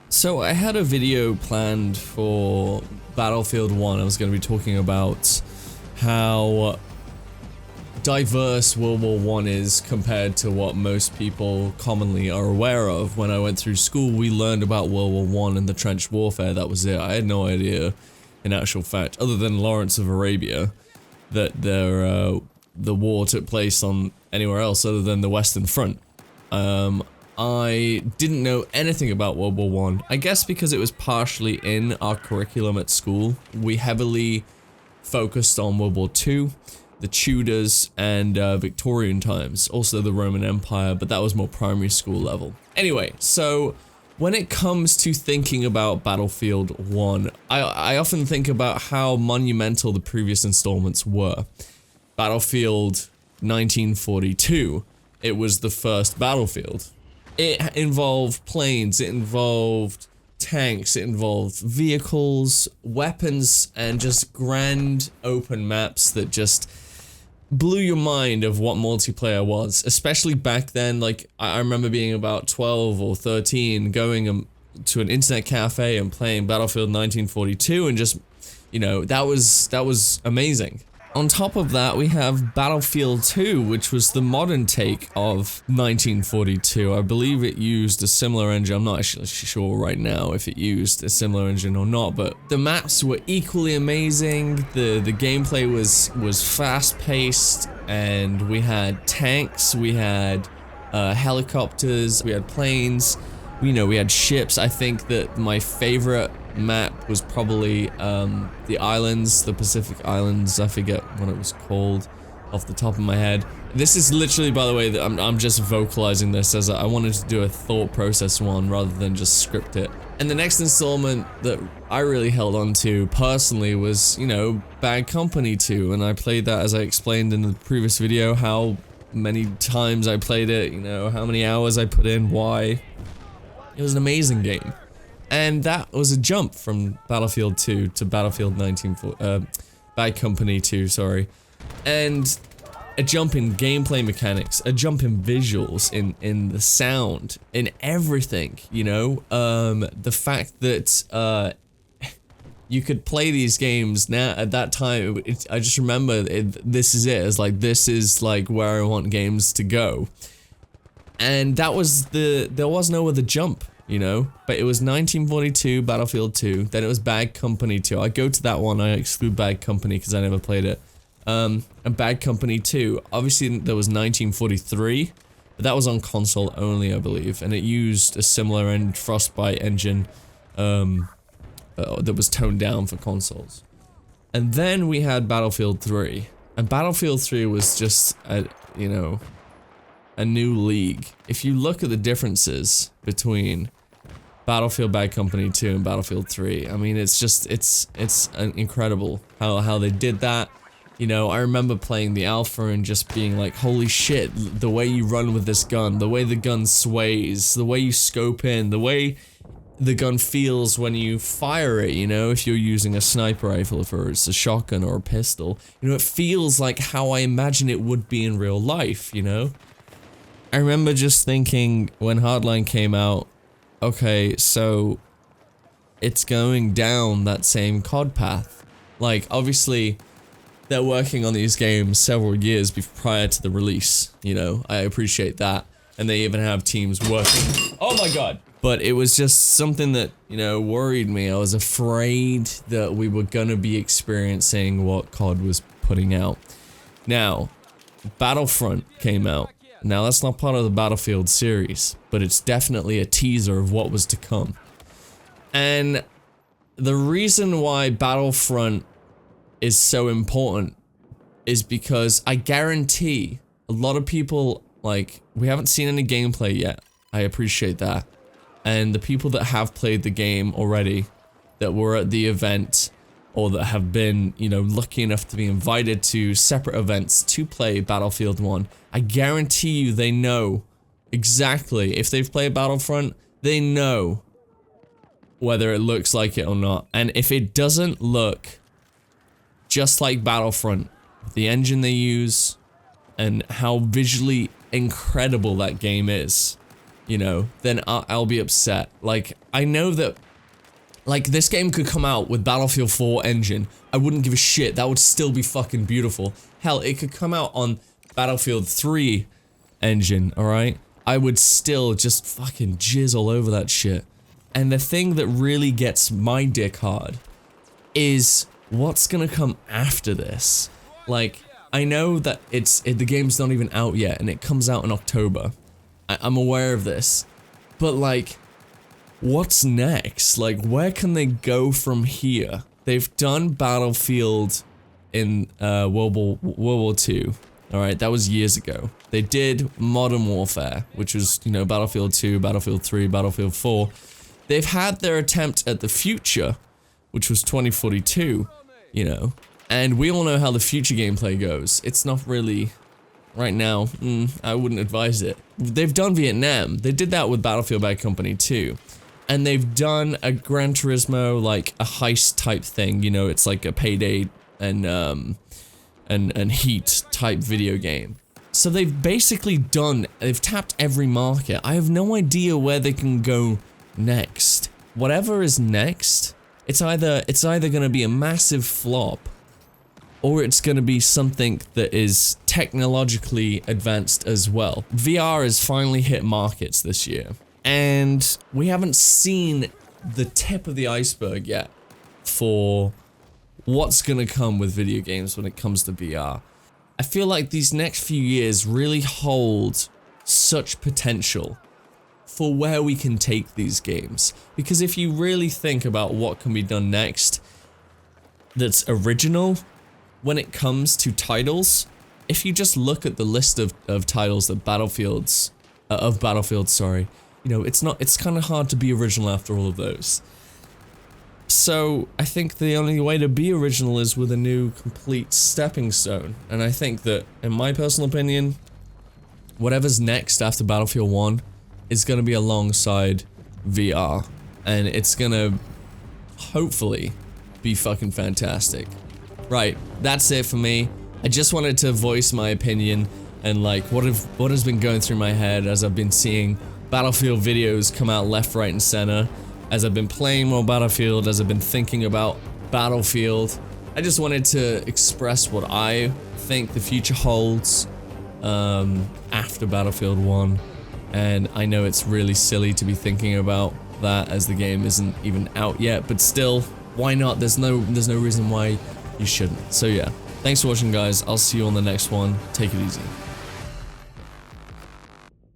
So I had a video planned for Battlefield 1. I was going to be talking about how diverse World War 1 is compared to what most people commonly are aware of. When I went through school, we learned about World War 1 and the trench warfare. That was it. I had no idea, in actual fact, other than Lawrence of Arabia, that the war took place on anywhere else other than the Western Front. I didn't know anything about World War 1. I guess because it was partially in our curriculum at school. We heavily focused on World War 2, the Tudors, and Victorian times, also the Roman Empire, but that was more primary school level. Anyway, so when it comes to thinking about Battlefield 1, I often think about how monumental the previous installments were. Battlefield 1942, it was the first Battlefield. It involved planes, it involved tanks, it involved vehicles, weapons, and just grand open maps that just blew your mind of what multiplayer was. Especially back then, like, I remember being about 12 or 13, going to an internet cafe and playing Battlefield 1942, and just, you know, that was amazing. On top of that, we have Battlefield 2, which was the modern take of 1942. I believe it used a similar engine. I'm not actually sure right now if it used a similar engine or not, but the maps were equally amazing. The gameplay was fast-paced, and we had tanks, we had helicopters, we had planes, we had ships. I think that my favorite map was probably the islands, the Pacific Islands. I forget what it was called off the top of my head. This is literally, by the way, that I'm just vocalizing this as I wanted to do a thought process one rather than just script it. And the next installment that I really held on to personally was, Bad Company 2, and I played that as I explained in the previous video, how many times I played it, how many hours I put in, why. It was an amazing game. And that was a jump from Battlefield 2 to Battlefield Bad Company 2, sorry. And a jump in gameplay mechanics, a jump in visuals, in the sound, in everything, the fact that, you could play these games now. At that time, I just remember, this is it, it's like, this is like where I want games to go. And that was there was no other jump. But it was 1942 Battlefield 2, then it was Bad Company 2. I go to that one, I exclude Bad Company because I never played it. And Bad Company 2, obviously there was 1943, but that was on console only, I believe, and it used a similar Frostbite engine that was toned down for consoles. And then we had Battlefield 3, and Battlefield 3 was just, a new league. If you look at the differences between Battlefield Bad Company 2 and Battlefield 3, I mean, it's incredible how they did that. I remember playing the alpha and just being like, holy shit, the way you run with this gun, the way the gun sways, the way you scope in, the way the gun feels when you fire it, if you're using a sniper rifle, if it's a shotgun or a pistol, it feels like how I imagine it would be in real life, I remember just thinking when Hardline came out, okay, so it's going down that same COD path. Like, obviously, they're working on these games several years prior to the release, I appreciate that. And they even have teams working. Oh my god! But it was just something that, worried me. I was afraid that we were gonna be experiencing what COD was putting out. Now, Battlefront came out. Now, that's not part of the Battlefield series, but it's definitely a teaser of what was to come. And the reason why Battlefront is so important is because I guarantee a lot of people, like, we haven't seen any gameplay yet. I appreciate that. And the people that have played the game already, that were at the event, or that have been, lucky enough to be invited to separate events to play Battlefield 1, I guarantee you they know exactly, if they've played Battlefront, they know whether it looks like it or not. And if it doesn't look just like Battlefront, the engine they use, and how visually incredible that game is, you know, then I'll be upset. Like, I know that, like, this game could come out with Battlefield 4 engine. I wouldn't give a shit. That would still be fucking beautiful. Hell, it could come out on Battlefield 3 engine, alright? I would still just fucking jizz all over that shit. And the thing that really gets my dick hard is what's gonna come after this. Like, I know that the game's not even out yet, and it comes out in October. I'm aware of this. But, like, what's next? Like, where can they go from here? They've done Battlefield in World War II. Alright, that was years ago. They did Modern Warfare, which was, you know, Battlefield 2, Battlefield 3, Battlefield 4. They've had their attempt at the future, which was 2042, you know. And we all know how the future gameplay goes. It's not really, right now, I wouldn't advise it. They've done Vietnam. They did that with Battlefield Bad Company 2. And they've done a Gran Turismo, like, a heist type thing, you know, it's like a Payday and Heat type video game. So they've basically they've tapped every market. I have no idea where they can go next. Whatever is next, it's either gonna be a massive flop, or it's gonna be something that is technologically advanced as well. VR has finally hit markets this year, and we haven't seen the tip of the iceberg yet for what's gonna come with video games when it comes to VR. I feel like these next few years really hold such potential for where we can take these games. Because if you really think about what can be done next that's original when it comes to titles, if you just look at the list of titles that Battlefield, sorry, you know, it's kind of hard to be original after all of those. So, I think the only way to be original is with a new, complete stepping stone. And I think that, in my personal opinion, whatever's next after Battlefield 1 is gonna be alongside VR. And it's gonna, hopefully, be fucking fantastic. Right, that's it for me. I just wanted to voice my opinion and, like, what has been going through my head as I've been seeing Battlefield videos come out left, right, and center. As I've been playing more Battlefield, as I've been thinking about Battlefield. I just wanted to express what I think the future holds after Battlefield 1. And I know it's really silly to be thinking about that as the game isn't even out yet, but still, why not? There's no reason why you shouldn't. So yeah, thanks for watching guys, I'll see you on the next one, take it easy.